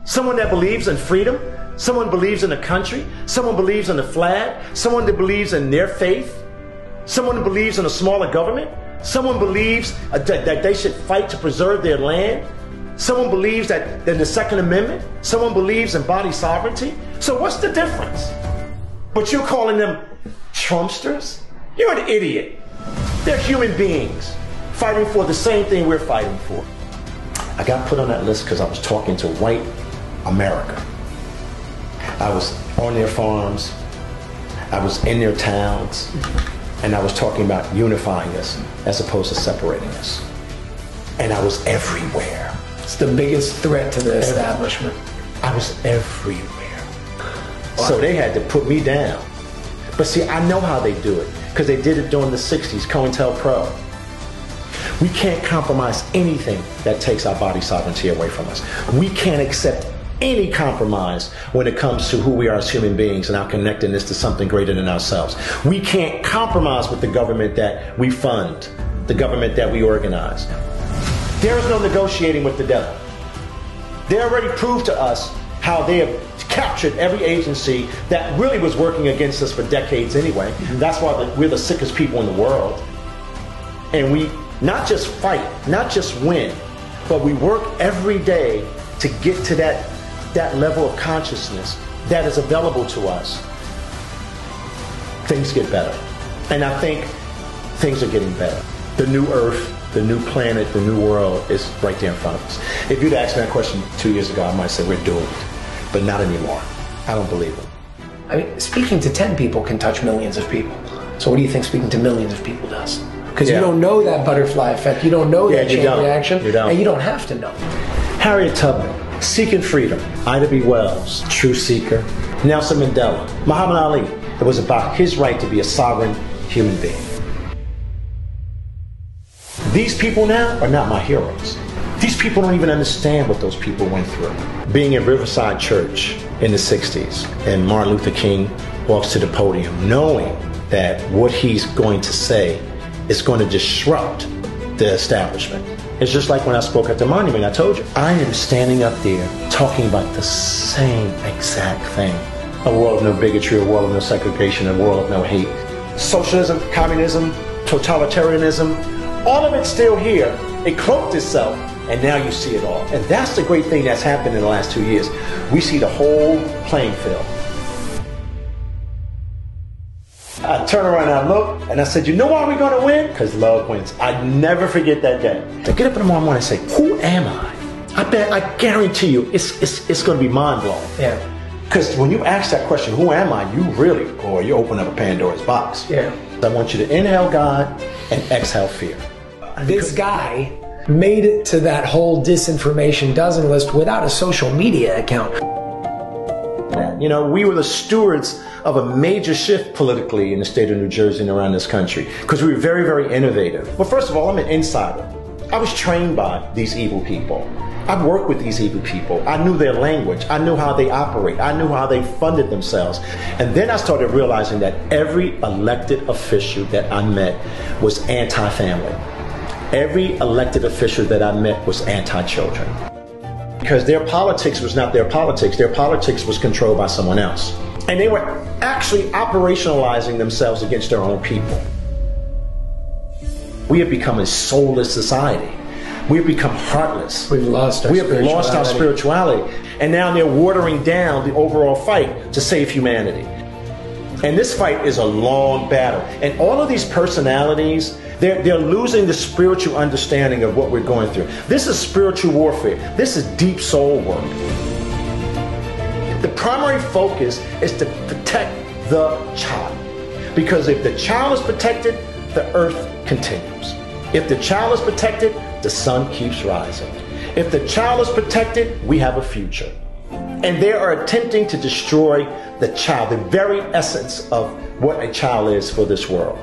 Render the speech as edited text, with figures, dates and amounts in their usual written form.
Someone that believes in freedom, someone believes in the country, someone believes in the flag, someone that believes in their faith, someone who believes in a smaller government, someone believes that they should fight to preserve their land, someone believes that in the Second Amendment, someone believes in body sovereignty. So what's the difference? But you're calling them Trumpsters? You're an idiot. They're human beings fighting for the same thing we're fighting for. I got put on that list because I was talking to white America. I was on their farms, I was in their towns, and I was talking about unifying us as opposed to separating us. And I was everywhere. It's the biggest threat to the establishment. I was everywhere. Wow. So they had to put me down. But see, I know how they do it, because they did it during the 60s, COINTELPRO. We can't compromise anything that takes our body sovereignty away from us. We can't accept any compromise when it comes to who we are as human beings and our connectedness to something greater than ourselves. We can't compromise with the government that we fund, the government that we organize. There is no negotiating with the devil. They already proved to us how they have captured every agency that really was working against us for decades anyway. That's why we're the sickest people in the world. And we not just fight, not just win, but we work every day to get to that level of consciousness that is available to us. Things get better. And I think things are getting better. The new earth, the new planet, the new world is right there in front of us. If you'd asked me that question 2 years ago, I might say we're doomed, but not anymore. I don't believe it. I mean, speaking to 10 people can touch millions of people. So what do you think speaking to millions of people does? Because you don't know that butterfly effect, you don't know that chain reaction, and you don't have to know. Harriet Tubman, Seeking Freedom, Ida B. Wells, True Seeker, Nelson Mandela, Muhammad Ali. It was about his right to be a sovereign human being. These people now are not my heroes. These people don't even understand what those people went through. Being in Riverside Church in the 60s, and Martin Luther King walks to the podium knowing that what he's going to say is going to disrupt the establishment. It's just like when I spoke at the monument, I told you, I am standing up there talking about the same exact thing. A world of no bigotry, a world of no segregation, a world of no hate. Socialism, communism, totalitarianism, all of it's still here. It cloaked itself, and now you see it all. And that's the great thing that's happened in the last 2 years. We see the whole playing field. I turn around and I look, and I said, you know why we're going to win? Because love wins. I never forget that day. I get up in the morning and say, who am I? I guarantee you, it's going to be mind-blowing. Yeah. Because when you ask that question, who am I? You really, or you open up a Pandora's box. Yeah. I want you to inhale God and exhale fear. This guy made it to that whole disinformation dozen list without a social media account. You know, we were the stewards of a major shift politically in the state of New Jersey and around this country because we were very, very innovative. Well, first of all, I'm an insider. I was trained by these evil people. I've worked with these evil people. I knew their language. I knew how they operate. I knew how they funded themselves. And then I started realizing that every elected official that I met was anti-family. Every elected official that I met was anti-children. Because their politics was not their politics. Their politics was controlled by someone else. And they were actually operationalizing themselves against their own people. We have become a soulless society. We have become heartless. We've lost our spirituality. We have lost our spirituality. And now they're watering down the overall fight to save humanity. And this fight is a long battle. And all of these personalities, they're losing the spiritual understanding of what we're going through. This is spiritual warfare. This is deep soul work. The primary focus is to protect the child. Because if the child is protected, the earth continues. If the child is protected, the sun keeps rising. If the child is protected, we have a future. And they are attempting to destroy the child, the very essence of what a child is for this world.